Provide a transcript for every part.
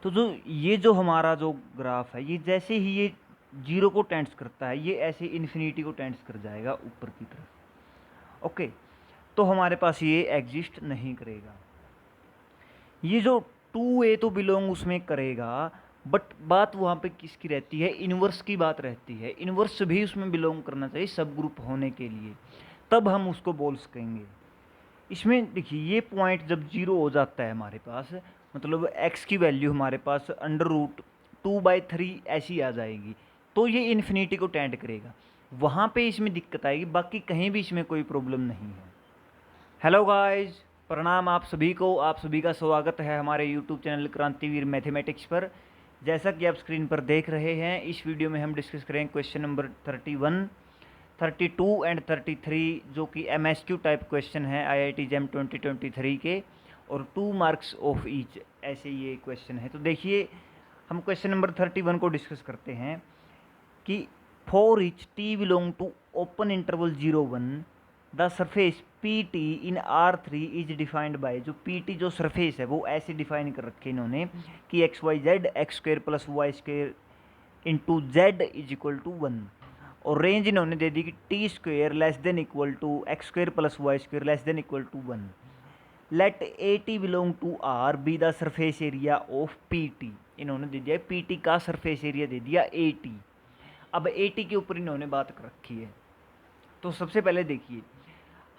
तो जो ये जो हमारा जो ग्राफ है, ये जैसे ही ये जीरो को टेंड्स करता है, ये ऐसे इन्फिनिटी को टेंड्स कर जाएगा ऊपर की तरफ। ओके, तो हमारे पास ये एग्जिस्ट नहीं करेगा। ये जो 2a तो बिलोंग उसमें करेगा, बट बात वहाँ पे किसकी रहती है, इनवर्स की बात रहती है। इनवर्स भी उसमें बिलोंग करना चाहिए सब ग्रुप होने के लिए, तब हम उसको बोल सकेंगे। इसमें देखिए ये पॉइंट जब जीरो हो जाता है हमारे पास, मतलब x की वैल्यू हमारे पास √2/3 ऐसी आ जाएगी, तो ये इन्फिनिटी को टेंड करेगा। वहाँ पे इसमें दिक्कत आएगी, बाकी कहीं भी इसमें कोई प्रॉब्लम नहीं है। हेलो गाइस, प्रणाम आप सभी को। आप सभी का स्वागत है हमारे यूट्यूब चैनल क्रांतिवीर मैथमेटिक्स पर। जैसा कि आप स्क्रीन पर देख रहे हैं, इस वीडियो में हम डिस्कस करेंगे क्वेश्चन नंबर 31, 32 एंड 33, जो कि MSQ टाइप क्वेश्चन है IIT JAM 2023 के, और 2 मार्क्स ऑफ ईच ऐसे ये क्वेश्चन है। तो देखिए, हम क्वेश्चन नंबर 31 को डिस्कस करते हैं कि for each t belong to open interval 0, 1 the surface PT in R3 is defined by, जो PT जो सरफेस है वो ऐसे डिफाइन कर रखे इन्होंने कि XYZ x² + y² into Z is equal to 1, और रेंज इन्होंने दे दी कि t² less than equal to x² + y² less than equal to 1। Let AT belong to R be the surface area of PT, इन्होंने दे दिया PT का surface area दे दिया AT। अब AT के ऊपर इन्होंने बात कर रखी है। तो सबसे पहले देखिए,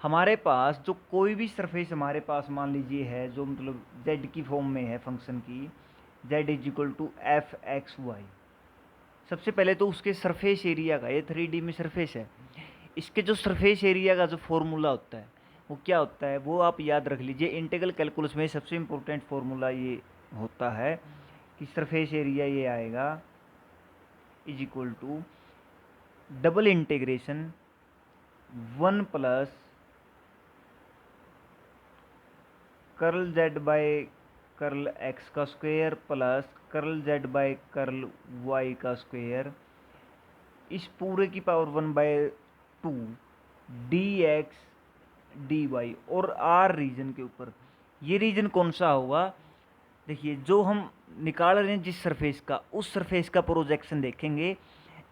हमारे पास जो कोई भी सरफेस हमारे पास मान लीजिए है, जो मतलब z की फॉर्म में है फंक्शन की, z is equal to fxy। सबसे पहले तो उसके सरफेस एरिया का, ये 3D में सरफेस है, इसके जो सरफेस एरिया का जो फॉर्मूला होता है वो क्या होता है, वो आप याद रख लीजिए। इंटीग्रल कैलकुलस में सबसे इम्पोर्टेंट फॉर्मूला ये होता है कि सरफेस एरिया ये आएगा is equal to double integration 1 plus curl z by curl x का square plus curl z by curl y का स्क्वायर, इस पूरे की पावर 1/2 dx dy, और r रीजन के ऊपर। ये रीजन कौन सा होगा, देखिए जो हम निकाल रहे हैं जिस सरफेस का, उस सरफेस का प्रोजेक्शन देखेंगे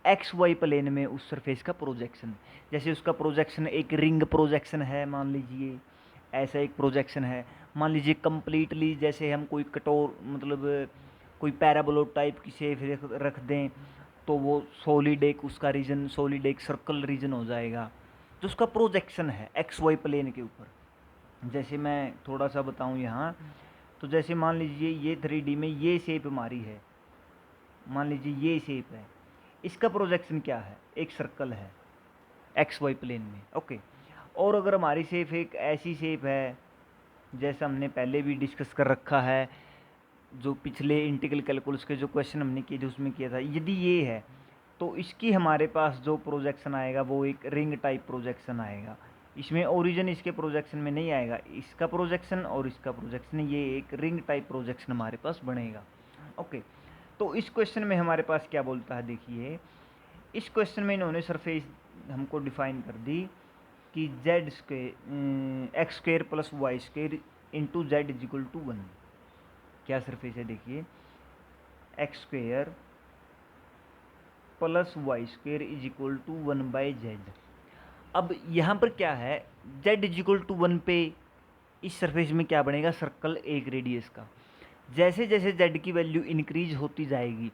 एक्स वाई प्लेन में, उस सरफेस का प्रोजेक्शन। जैसे उसका प्रोजेक्शन एक रिंग प्रोजेक्शन है मान लीजिए, ऐसा एक प्रोजेक्शन है। मान लीजिए कंप्लीटली जैसे हम कोई कटोर मतलब कोई पैराबोला टाइप की शेप रख दें, तो वो सॉलिड एक उसका रीजन, सॉलिड एक सर्कल रीजन हो जाएगा, जो उसका प्रोजेक्शन है एक्स वाई प्लेन के ऊपर। जैसे मैं थोड़ा सा बताऊं यहाँ, तो जैसे मान लीजिए ये 3D में ये शेप हमारी है, मान लीजिए ये शेप है, इसका प्रोजेक्शन क्या है, एक सर्कल है एक्स वाई प्लेन में। ओके, और अगर हमारी शेप एक ऐसी शेप है, जैसा हमने पहले भी डिस्कस कर रखा है, जो पिछले इंटीग्रल कैलकुलस के जो क्वेश्चन हमने किए थे उसमें किया था, यदि ये है तो इसकी हमारे पास जो प्रोजेक्शन आएगा वो एक रिंग टाइप प्रोजेक्शन आएगा। इसमें ओरिजिन इसके प्रोजेक्शन में नहीं आएगा, इसका प्रोजेक्शन और इसका प्रोजेक्शन, ये एक रिंग टाइप प्रोजेक्शन हमारे पास बनेगा। ओके, तो इस क्वेश्चन में हमारे पास क्या बोलता है, देखिए इस क्वेश्चन में इन्होंने सरफेस हमको डिफाइन कर दी कि x² + y² into Z is equal to 1। क्या सरफेस है, देखिए x² + y² is equal to 1/z। अब यहाँ पर क्या है, z इज इक्वल टू 1 पे इस सरफेस में क्या बनेगा, सर्कल एक रेडियस का। जैसे जैसे z की वैल्यू इंक्रीज होती जाएगी,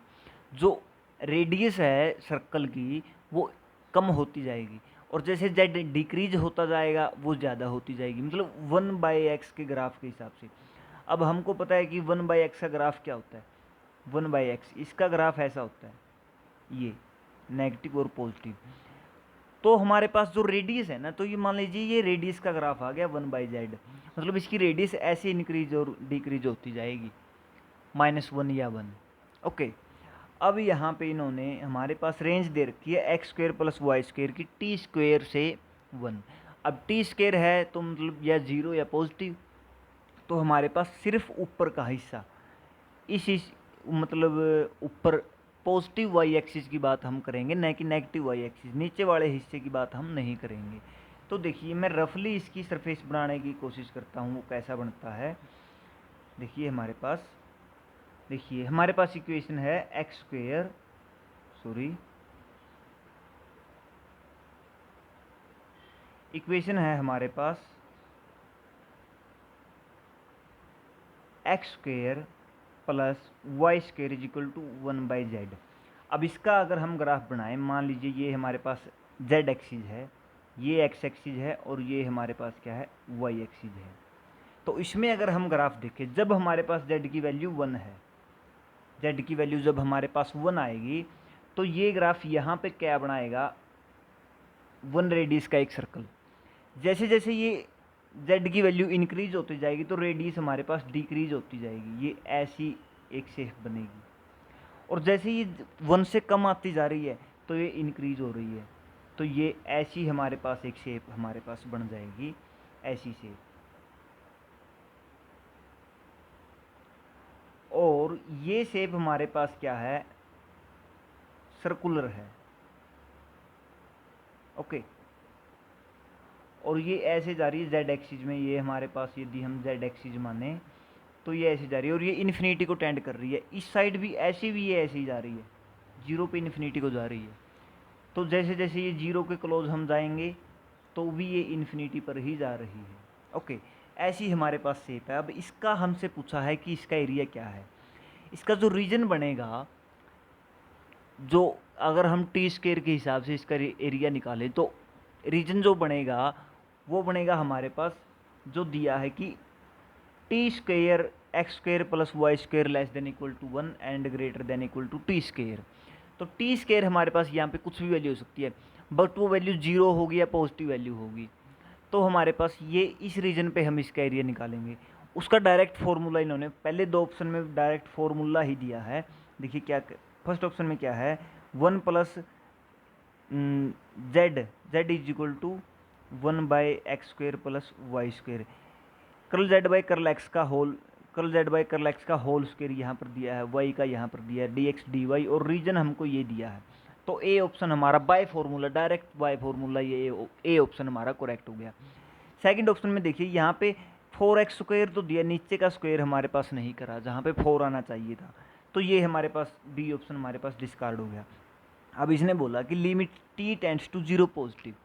जो रेडियस है सर्कल की वो कम होती जाएगी, और जैसे z डिक्रीज होता जाएगा वो ज़्यादा होती जाएगी, मतलब 1/x के ग्राफ के हिसाब से। अब हमको पता है कि 1/x का ग्राफ क्या होता है, 1/x इसका ग्राफ ऐसा होता है, ये नेगेटिव और पॉजिटिव। तो हमारे पास जो रेडियस है ना, तो ये मान लीजिए ये रेडियस का ग्राफ आ गया 1/z, मतलब इसकी रेडियस ऐसे इंक्रीज और डिक्रीज होती जाएगी, -1 या 1। ओके, अब यहाँ पे इन्होंने हमारे पास रेंज दे रखी है x² + y² की t² से 1। अब t² है तो मतलब या 0 या पॉजिटिव, तो हमारे पास सिर्फ ऊपर का हिस्सा, इस मतलब ऊपर पॉजिटिव वाई एक्सिस की बात हम करेंगे, न कि नेगेटिव वाई एक्सिस, नीचे वाले हिस्से की बात हम नहीं करेंगे। तो देखिए मैं रफली इसकी सरफेस बनाने की कोशिश करता हूँ, वो कैसा बनता है। देखिए हमारे पास देखिए हमारे पास इक्वेशन है एक्स स्क्वेयर, इक्वेशन है हमारे पास X square plus Y square is equal to 1/z। अब इसका अगर हम ग्राफ बनाएं, मान लीजिए ये हमारे पास z एक्सिस है, ये x एक्सिस है और ये हमारे पास क्या है y एक्सिस है। तो इसमें अगर हम ग्राफ देखें, जब हमारे पास z की वैल्यू 1 है, z की वैल्यू जब हमारे पास 1 आएगी तो ये ग्राफ यहाँ पे क्या बनाएगा, 1 रेडियस का एक सर्कल। जैसे जैसे ये z की वैल्यू इंक्रीज होती जाएगी तो रेडियस हमारे पास डिक्रीज होती जाएगी, ये ऐसी एक शेप बनेगी। और जैसे ये 1 से कम आती जा रही है तो ये इंक्रीज हो रही है, तो ये ऐसी हमारे पास एक शेप हमारे पास बन जाएगी, ऐसी शेप। और ये शेप हमारे पास क्या है, सर्कुलर है। ओके, और ये ऐसे जा रही है जेड एक्सिस में, ये हमारे पास यदि हम जेड एक्सिस माने तो ये ऐसे जा रही है और ये इन्फिनिटी को टेंड कर रही है। इस साइड भी ऐसी भी ये ऐसे ही जा रही है, जीरो पे इन्फिनिटी को जा रही है। तो जैसे जैसे ये जीरो के क्लोज हम जाएंगे तो भी ये इन्फिनिटी पर ही जा रही है। ओके, ऐसी हमारे पास शेप है। अब इसका हमसे पूछा है कि इसका एरिया क्या है। इसका जो रीजन बनेगा, जो अगर हम टी स्क्वायर के हिसाब से इसका एरिया निकालें तो रीजन जो बनेगा वो बनेगा हमारे पास जो दिया है कि t square x square plus y square less than equal to 1 and greater than equal to t square. तो टी स्क्वायर हमारे पास यहाँ पे कुछ भी वैल्यू हो सकती है, बट वो वैल्यू जीरो होगी या पॉजिटिव वैल्यू होगी। तो हमारे पास ये इस रीजन पे हम इसका एरिया निकालेंगे। उसका डायरेक्ट फार्मूला इन्होंने पहले दो ऑप्शन में डायरेक्ट फार्मूला ही दिया है। देखिए क्या, फर्स्ट ऑप्शन में क्या है, 1 plus Z is equal to 1/x square plus Y square, curl Z by curl X का whole, curl Z by curl X का होल स्क्वेयर यहाँ पर दिया है, वाई का यहाँ पर दिया है, dx dy, और रीजन हमको ये दिया है। तो ए ऑप्शन हमारा bye formula, direct bye formula, ये ए ऑप्शन हमारा करेक्ट हो गया। सेकंड ऑप्शन में देखिए यहाँ पे 4x स्क्वेयर तो दिया, नीचे का स्क्वेयर हमारे पास नहीं करा जहाँ पे 4 आना चाहिए था, तो ये हमारे पास बी ऑप्शन हमारे पास डिस्कार्ड हो गया। अब इसने बोला कि limit t tends to 0 positive.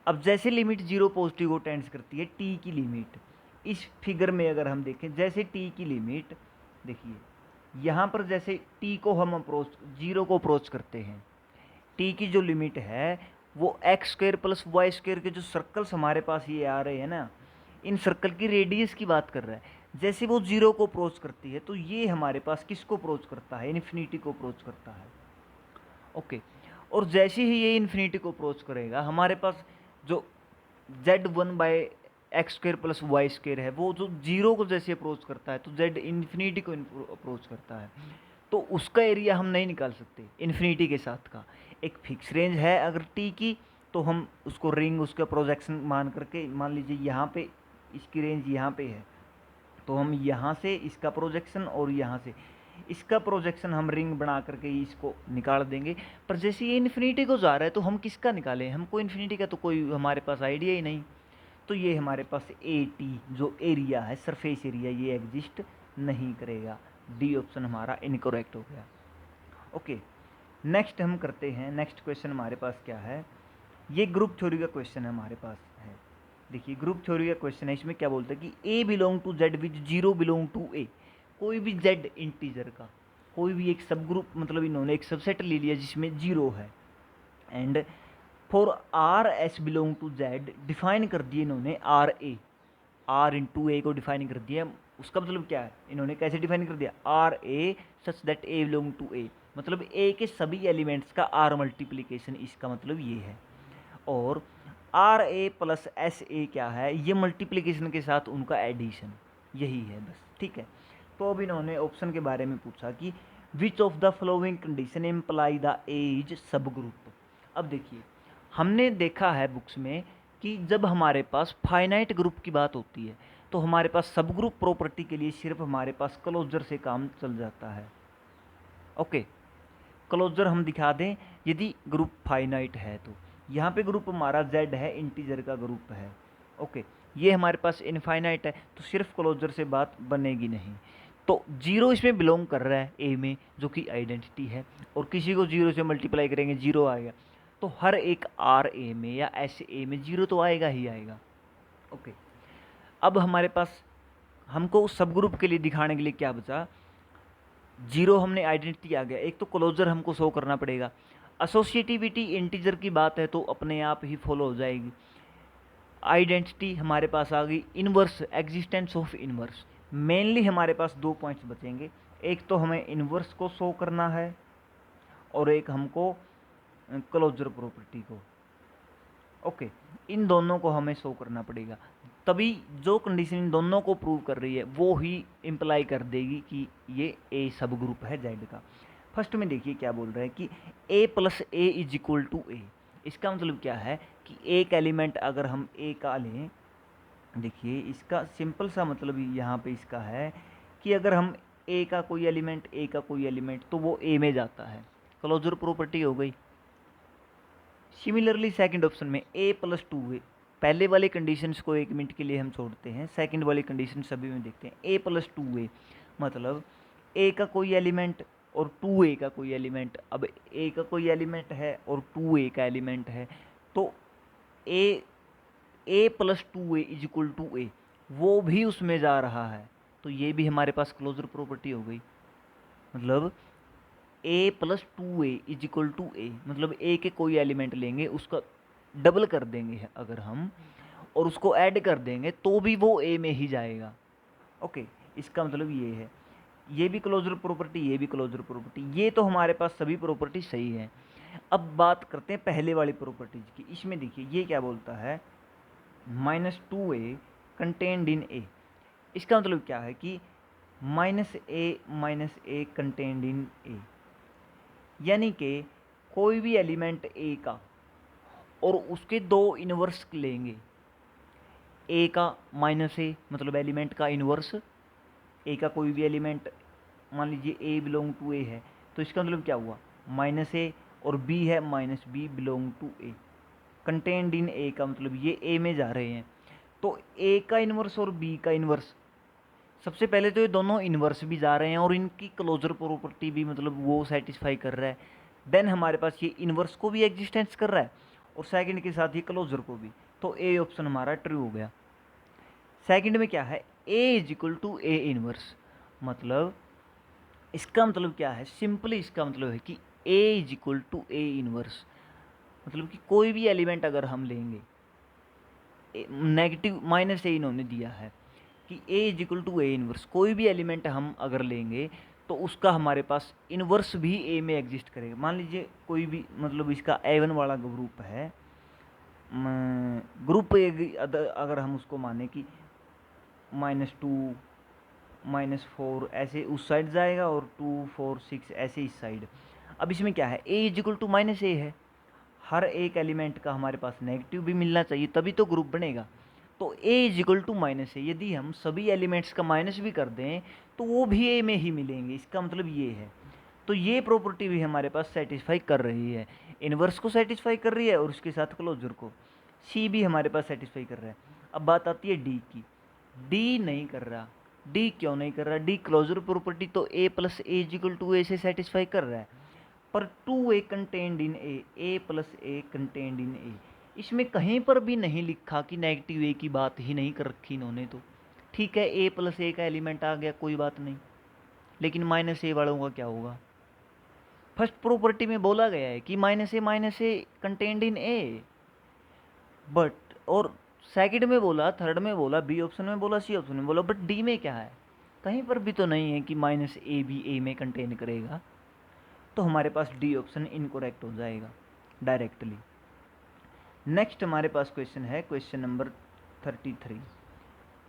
अब जैसे लिमिट 0 पॉजिटिव को टेंड्स करती है, t की लिमिट इस फिगर में अगर हम देखें, जैसे t की लिमिट देखिए यहाँ पर, जैसे t को हम अप्रोच 0 को अप्रोच करते हैं, t की जो लिमिट है वो x square plus y square के जो सर्कल्स हमारे पास ये आ रहे हैं ना, इन सर्कल की रेडियस की बात कर रहा है। जैसे वो 0 को अप्रोच करती है तो ये हमारे पास किसको अप्रोच करता है, इन्फिनिटी को अप्रोच करता है। ओके, और जैसे ही ये इन्फिनिटी को अप्रोच करेगा, हमारे पास जो z1/x square plus y square है वो जो 0 को जैसे अप्रोच करता है तो z इन्फिनिटी को अप्रोच करता है, तो उसका एरिया हम नहीं निकाल सकते इन्फिनिटी के साथ का। एक फिक्स रेंज है अगर t की, तो हम उसको रिंग उसका प्रोजेक्शन मान करके, मान लीजिए यहाँ पे इसकी रेंज यहाँ पे है, तो हम यहाँ से इसका प्रोजेक्शन और यहाँ से इसका प्रोजेक्शन हम रिंग बना करके इसको निकाल देंगे। पर जैसे ये इन्फिनिटी को जा रहा है तो हम किसका निकालें, हमको इन्फिनिटी का तो कोई हमारे पास आइडिया ही नहीं। तो ये हमारे पास ए टी जो एरिया है, सरफेस एरिया, ये एग्जिस्ट नहीं करेगा। डी ऑप्शन हमारा इनकरेक्ट हो गया। ओके, नेक्स्ट हम करते हैं, नेक्स्ट क्वेश्चन हमारे पास क्या है, ये ग्रुप थ्योरी का क्वेश्चन है हमारे पास है। देखिए ग्रुप थ्योरी का क्वेश्चन है, इसमें क्या बोलते हैं कि A belong to Z which 0 belong to A. कोई भी जेड इंटीजर का कोई भी एक सब ग्रुप, मतलब इन्होंने एक सबसेट ले लिया जिसमें 0 है, and for r s belong to z define कर दिए इन्होंने r a, r into a को डिफाइन कर दिया। उसका मतलब क्या है, इन्होंने कैसे डिफाइन कर दिया, R A such that A belong to A, मतलब ए के सभी एलिमेंट्स का आर मल्टीप्लीकेशन, इसका मतलब ये है। और r a plus s a क्या है, ये मल्टीप्लीकेशन के साथ उनका एडिशन, यही है बस, ठीक है। तो अब इन्होंने ऑप्शन के बारे में पूछा कि which of the following condition imply the H subgroup. अब देखिए हमने देखा है बुक्स में कि जब हमारे पास फाइनाइट ग्रुप की बात होती है तो हमारे पास सब ग्रुप प्रॉपर्टी के लिए सिर्फ हमारे पास क्लोजर से काम चल जाता है। ओके, क्लोजर हम दिखा दें यदि ग्रुप फाइनाइट है तो। यहाँ पे ग्रुप हमारा z है, इंटीजर का ग्रुप है। ओके, ये हमारे पास इनफाइनाइट है तो सिर्फ क्लोजर से बात बनेगी नहीं। तो जीरो इसमें बिलोंग कर रहा है ए में, जो कि आइडेंटिटी है, और किसी को जीरो से मल्टीप्लाई करेंगे जीरो आएगा। तो हर एक आर ए में या एस ए में जीरो तो आएगा ही आएगा। ओके, अब हमारे पास हमको सब ग्रुप के लिए दिखाने के लिए क्या बचा, जीरो हमने आइडेंटिटी आ गया, एक तो क्लोजर हमको शो करना पड़ेगा। एसोसिएटिविटी इंटीजर की बात है तो अपने आप ही फॉलो हो जाएगी। आइडेंटिटी हमारे पास आ गई, inverse, existence of inverse. Mainly हमारे पास दो पॉइंट्स बचेंगे, एक तो हमें इनवर्स को शो करना है और एक हमको क्लोजर प्रॉपर्टी को। ओके, इन दोनों को हमें शो करना पड़ेगा, तभी जो कंडीशन इन दोनों को प्रूव कर रही है वो ही इम्प्लाई कर देगी कि ये ए सब ग्रुप है जेड का। फर्स्ट में देखिए क्या बोल रहे हैं कि A plus A is equal to A. इसका मतलब क्या है कि एक एलिमेंट अगर हम ए का लें, देखिए इसका सिंपल सा मतलब यहाँ पे इसका है कि अगर हम ए का कोई एलिमेंट तो वो ए में जाता है, क्लोजर प्रॉपर्टी हो गई। सिमिलरली सेकंड ऑप्शन में ए प्लस टू ए, पहले वाले कंडीशंस को एक मिनट के लिए हम छोड़ते हैं, सेकंड वाली कंडीशन सभी में देखते हैं। ए प्लस टू ए मतलब ए का कोई एलिमेंट और टू ए का कोई एलिमेंट। अब ए का कोई एलिमेंट है और टू ए का एलिमेंट है, तो A plus two A is equal to A, वो भी उसमें जा रहा है, तो ये भी हमारे पास क्लोजर प्रॉपर्टी हो गई। मतलब A plus two A is equal to A, मतलब ए के कोई एलिमेंट लेंगे उसका डबल कर देंगे अगर हम, और उसको ऐड कर देंगे तो भी वो ए में ही जाएगा। ओके, इसका मतलब ये है, ये भी क्लोजर प्रॉपर्टी, ये भी क्लोजर प्रॉपर्टी, ये तो हमारे पास सभी प्रॉपर्टी सही है। अब बात करते हैं पहले वाली प्रॉपर्टीज की। इसमें देखिए ये क्या बोलता है, minus two A contained in A. इसका मतलब क्या है कि माइनस ए कंटेन्ड इन ए, यानी कि कोई भी एलिमेंट ए का और उसके दो इन्वर्स लेंगे, ए का माइनस ए मतलब एलिमेंट का इन्वर्स, ए का कोई भी एलिमेंट, मान लीजिए ए बिलोंग टू ए है, तो इसका मतलब क्या हुआ, माइनस ए, और बी है minus B belong to A, contained in A का मतलब ये ए में जा रहे हैं। तो ए का इन्वर्स और बी का इन्वर्स, सबसे पहले तो ये दोनों इन्वर्स भी जा रहे हैं और इनकी क्लोजर प्रॉपर्टी भी मतलब वो सेटिस्फाई कर रहा है। देन हमारे पास ये इन्वर्स को भी एग्जिस्टेंस कर रहा है और सेकंड के साथ ये क्लोजर को भी, तो ए ऑप्शन हमारा ट्रू हो गया। सेकंड में क्या है, A is equal to A inverse, मतलब इसका मतलब क्या है, सिंपली इसका मतलब है कि A is equal to A inverse, मतलब कि कोई भी एलिमेंट अगर हम लेंगे, नेगेटिव माइनस ए इन्होंने दिया है कि A is equal to A inverse, कोई भी एलिमेंट हम अगर लेंगे तो उसका हमारे पास इनवर्स भी ए में एग्जिस्ट करेगा। मान लीजिए कोई भी मतलब इसका A1 वाला ग्रुप है, ग्रुप अगर हम उसको माने कि -2 -4 ऐसे उस साइड जाएगा और 2 4 6 ऐसे इस साइड। अब इसमें क्या है, A is equal to minus ए है, हर एक एलिमेंट का हमारे पास नेगेटिव भी मिलना चाहिए तभी तो ग्रुप बनेगा। तो ए इज इक्वल टू माइनस ए, यदि हम सभी एलिमेंट्स का माइनस भी कर दें तो वो भी ए में ही मिलेंगे, इसका मतलब ये है। तो ये प्रॉपर्टी भी हमारे पास सेटिस्फाई कर रही है, इन्वर्स को सेटिस्फाई कर रही है और उसके साथ क्लोजर को। सी भी हमारे पास सेटिस्फाई कर रहा है। अब बात आती है डी की, डी नहीं कर रहा। डी क्यों नहीं कर रहा, डी क्लोजर प्रॉपर्टी तो A plus A is equal to A से सेटिस्फाई कर रहा है, पर two A contained in A plus A contained in A, इसमें कहीं पर भी नहीं लिखा कि नेगेटिव ए की बात ही नहीं कर रखी इन्होंने। तो ठीक है, ए प्लस ए का एलिमेंट आ गया कोई बात नहीं, लेकिन माइनस ए वालों का क्या होगा। फर्स्ट प्रॉपर्टी में बोला गया है कि minus A contained in A, but और सेकंड में बोला, थर्ड में बोला, बी ऑप्शन में बोला, सी ऑप्शन में बोला, बट डी में क्या है, कहीं पर भी तो नहीं है कि माइनस ए भी ए में कंटेन करेगा। तो हमारे पास डी ऑप्शन इनकरेक्ट हो जाएगा डायरेक्टली। नेक्स्ट हमारे पास क्वेश्चन है क्वेश्चन नंबर 33,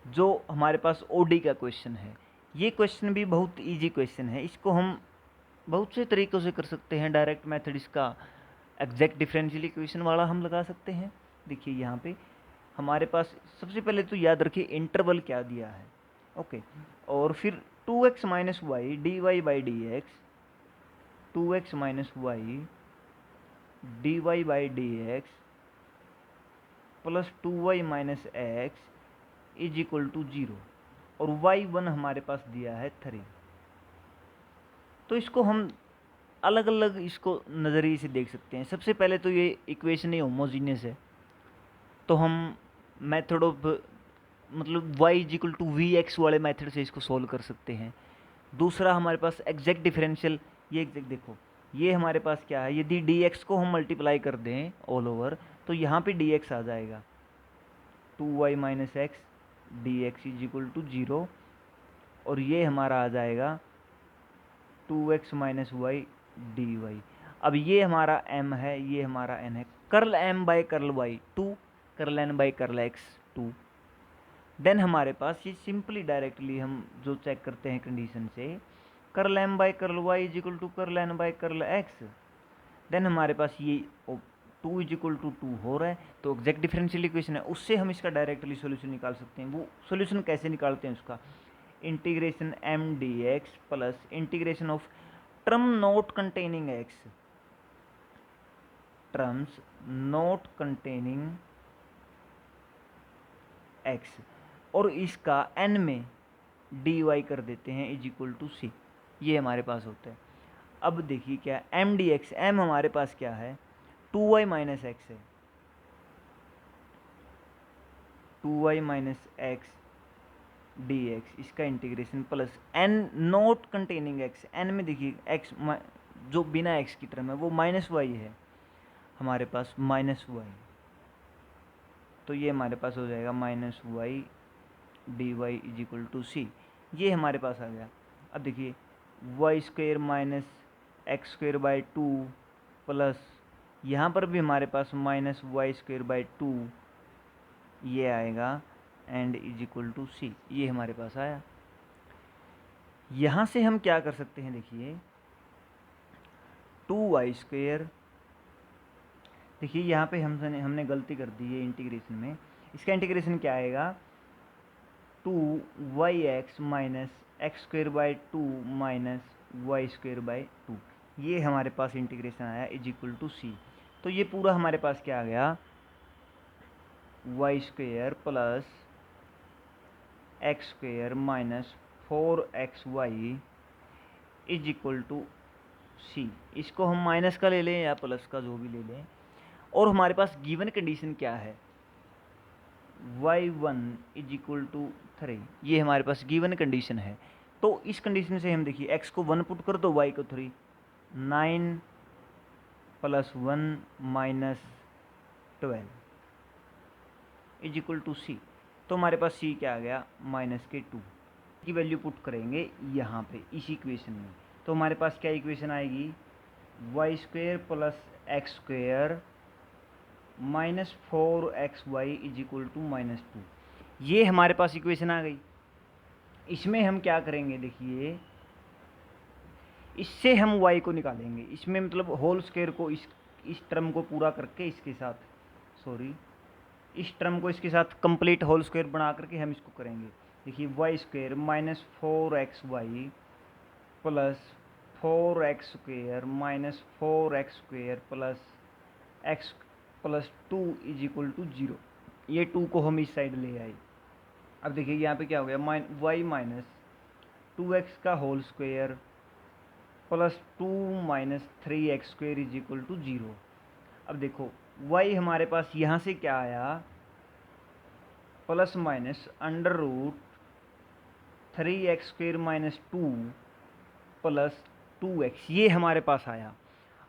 जो हमारे पास ओडी का क्वेश्चन है। ये क्वेश्चन भी बहुत इजी क्वेश्चन है, इसको हम बहुत से तरीक़ों से कर सकते हैं। डायरेक्ट मेथड इसका एग्जैक्ट डिफरेंशियल इक्वेशन वाला हम लगा सकते हैं। देखिए यहाँ पे हमारे पास सबसे पहले तो याद रखिए इंटरवल क्या दिया है, ओके, और फिर 2x minus y d y by d x, 2x minus y d y by d x plus 2y minus x is equal to 0। और y1 हमारे पास दिया है 3। तो इसको हम अलग अलग इसको नज़रिए से देख सकते हैं। सबसे पहले तो ये इक्वेशन ही होमोजीनियस है, तो हम मेथड ऑफ मतलब y equal to v x वाले मेथड से इसको सोल्व कर सकते हैं। दूसरा हमारे पास एग्जैक्ट डिफरेंशियल, ये एग्जैक्ट देखो, ये हमारे पास क्या है, यदि dx को हम मल्टीप्लाई कर दें ऑल ओवर तो यहाँ पे dx आ जाएगा 2y minus x d x is equal to 0, और ये हमारा आ जाएगा 2x minus y d Y. अब ये हमारा m है, ये हमारा n है। Curl m by curl y 2, curl n by curl x 2। Then हमारे पास ये सिंपली डायरेक्टली हम जो चेक करते हैं कंडीशन से, curl m by curl y is equal to curl n by curl x। Then हमारे पास ये 2 इज इक्वल टू 2 हो रहा है, तो एग्जैक्ट डिफरेंशियल इक्वेशन है, उससे हम इसका डायरेक्टली सॉल्यूशन निकाल सकते हैं। वो सॉल्यूशन कैसे निकालते हैं उसका, integration m D x plus integration of term not containing x, terms not containing x, और इसका n में dy कर देते हैं इज इक्वल टू c। ये हमारे पास होता है। अब देखिए क्या m डी एक्स, m हमारे पास क्या है 2y माइनस एक्स है, 2y minus x d x, इसका integration plus n not containing x, n में देखिए x जो बिना x की टर्म है वो माइनस वाई है हमारे पास, माइनस वाई, तो ये हमारे पास हो जाएगा minus y d y is equal to C. ये हमारे पास आ गया। अब देखिए y square minus x square by 2 plus यहाँ पर भी हमारे पास माइनस वाई स्क्वेयर बाई 2, ये आएगा and is equal to C. ये हमारे पास आया। यहाँ से हम क्या कर सकते हैं, देखिए 2y स्क्वेयर, देखिए यहाँ पे हमने गलती कर दी है इंटीग्रेशन में। इसका इंटीग्रेशन क्या आएगा 2y(x) minus x square by 2 minus y square by 2, ये हमारे पास इंटीग्रेशन आया इज इक्वल टू सी। तो ये पूरा हमारे पास क्या आ गया y square plus x square minus 4xy is equal to C. इसको हम माइनस का ले लें या प्लस का, जो भी ले लें। और हमारे पास गिवन कंडीशन क्या है y1 इज इक्वल टू 3, ये हमारे पास गिवन कंडीशन है। तो इस कंडीशन से हम देखिए x को 1 पुट कर दो, y को 3, 9 plus 1 minus 12 is equal to C. तो हमारे पास c क्या आ गया -2 की वैल्यू पुट करेंगे यहाँ पे इस इक्वेशन में। तो हमारे पास क्या इक्वेशन आएगी y square plus x square minus 4xy is equal to -2। ये हमारे पास इक्वेशन आ गई। इसमें हम क्या करेंगे, देखिए इससे हम y को निकालेंगे, इसमें मतलब होल स्क्वायर को इस टर्म को पूरा करके इसके साथ, सॉरी इस टर्म को इसके साथ कंप्लीट होल स्क्वायर बना करके हम इसको करेंगे। देखिए y square minus 4xy plus 4x square minus 4x square plus x plus 2 is equal to 0। ये 2 को हम इस साइड ले आए। अब देखिए यहाँ पे क्या हो गया y माइनस 2x का whole square plus 2 minus 3x square is equal to 0। अब देखो y हमारे पास यहाँ से क्या आया plus minus under root 3x square minus 2 plus 2x, ये हमारे पास आया।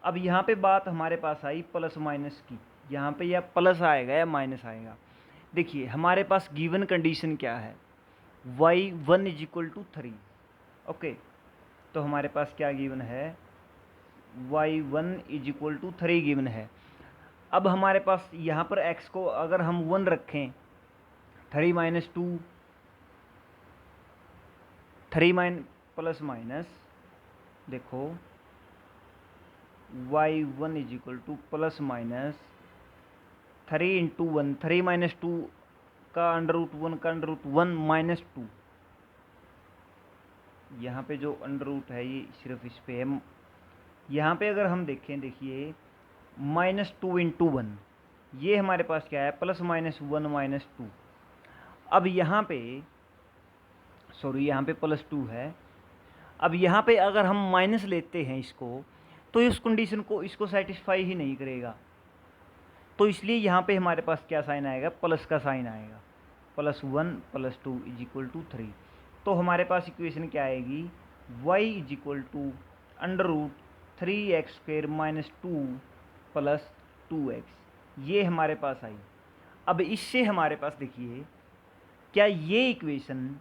अब यहाँ पे बात हमारे पास आई प्लस माइनस की, यहाँ पे या प्लस आएगा या माइनस आएगा। देखिए हमारे पास गिवन कंडीशन क्या है y1 is equal to 3। Okay, तो हमारे पास क्या गिवन है y1 is equal to 3 given है। अब हमारे पास यहाँ पर x को अगर हम 1 रखें, 3 माइनस 2, 3 प्लस माइनस, देखो y1 is equal two plus minus 3 into 1, 3 minus 2 का अंडर रूट 1 का अंडर रूट 1 माइनस 2, यहाँ पे जो अंडर रूट है ये सिर्फ इस पे है। यहाँ पे अगर हम देखें, देखिए -2 इंटू 1, ये हमारे पास क्या है प्लस माइनस 1 माइनस 2। अब यहाँ पे सॉरी यहाँ पे +2 है। अब यहाँ पे अगर हम माइनस लेते हैं इसको, तो इस कंडीशन को इसको सेटिस्फाई ही नहीं करेगा, तो इसलिए यहाँ पे हमारे पास क्या साइन आएगा, प्लस का साइन आएगा, +1 +2 = 3। तो हमारे पास इक्वेशन क्या आएगी, y = √3x² - 2 + 2x, ये हमारे पास आई। अब इससे हमारे पास देखिए, क्या ये इक्वेशन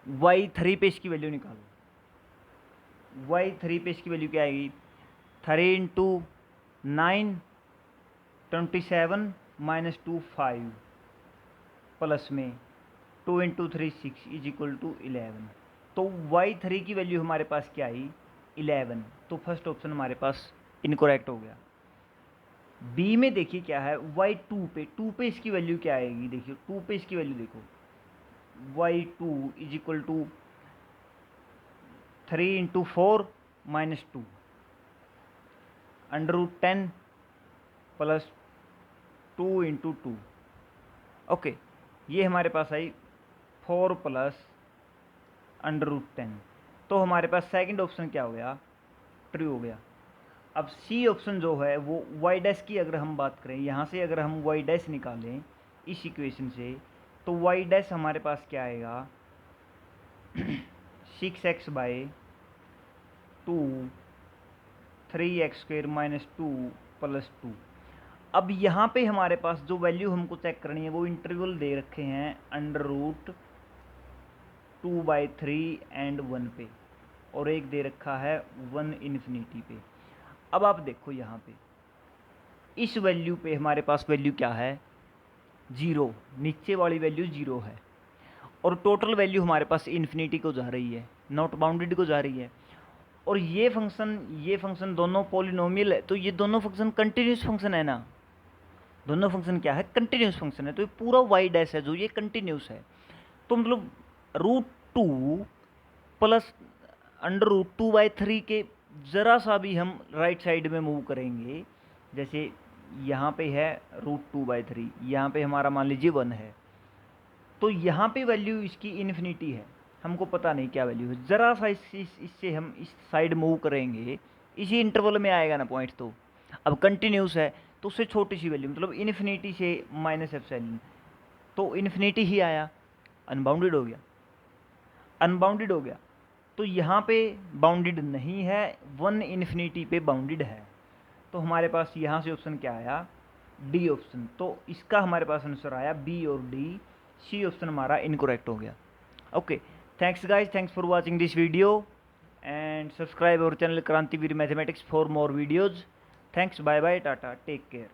y3 पे इसकी वैल्यू निकालो, y3 पे इसकी वैल्यू क्या आएगी, 3 × 9 27 - 2 5 प्लस में 2 × 3 6 = 11। तो y3 की वैल्यू हमारे पास क्या आई, 11। तो फर्स्ट ऑप्शन हमारे पास इनकरेक्ट हो गया। बी में देखिए क्या है, y2 पे, 2 पे इसकी वैल्यू क्या आएगी, देखिए 2 पे इसकी वैल्यू देखो, y2 = 3 × 4 - 2 √10 + 2 × 2। ओके, ये हमारे पास आई 4 + √10। तो हमारे पास सेकंड ऑप्शन क्या हो गया, ट्रू हो गया। अब सी ऑप्शन जो है वो y' की अगर हम बात करें, यहाँ से अगर हम y' निकालें इस इक्वेशन से, तो y' हमारे पास क्या आएगा 6x/2 3x² - 2 + 2। अब यहाँ पे हमारे पास जो वैल्यू हमको चेक करनी है वो इंटरवल दे रखे हैं √2/3 एंड 1 पे, और एक दे रखा है 1 पे। अब आप देखो यहाँ पे इस वैल्यू पे हमारे पास वैल्यू क्या है, 0, नीचे वाली वैल्यू 0 है, और टोटल वैल्यू हमारे पास इन्फिनिटी को जा रही है, नॉट बाउंडेड को जा रही है। और ये फंक्शन दोनों पॉलिनोमियल है, तो ये दोनों फंक्शन कंटिन्यूस फंक्शन है ना, दोनों फंक्शन क्या है, कंटिन्यूस फंक्शन है। तो ये पूरा y' है जो ये कंटिन्यूस है, तो मतलब √2 प्लस √2/3 के ज़रा सा भी हम राइट साइड में मूव करेंगे, जैसे यहाँ पे है √2/3, यहाँ पे हमारा मान लीजिए 1 है, तो यहाँ पे वैल्यू इसकी इन्फिनिटी है, हमको पता नहीं क्या वैल्यू है, ज़रा सा इससे हम इस साइड मूव करेंगे, इसी इंटरवल में आएगा ना पॉइंट। तो अब कंटिन्यूस है तो उससे छोटी सी वैल्यू, मतलब इन्फिनिटी से -ε, तो इन्फिनिटी ही आया, अनबाउंडेड हो गया, अनबाउंडेड हो गया। तो यहाँ पे बाउंडेड नहीं है, 1 पे बाउंडेड है। तो हमारे पास यहाँ से ऑप्शन क्या आया, डी ऑप्शन। तो इसका हमारे पास आंसर आया बी और डी, सी ऑप्शन हमारा इनकरेक्ट हो गया। Okay, thanks guys, thanks for watching this video and subscribe our channel Krantiveer mathematics for more videos. Thanks, bye bye, tata, take care.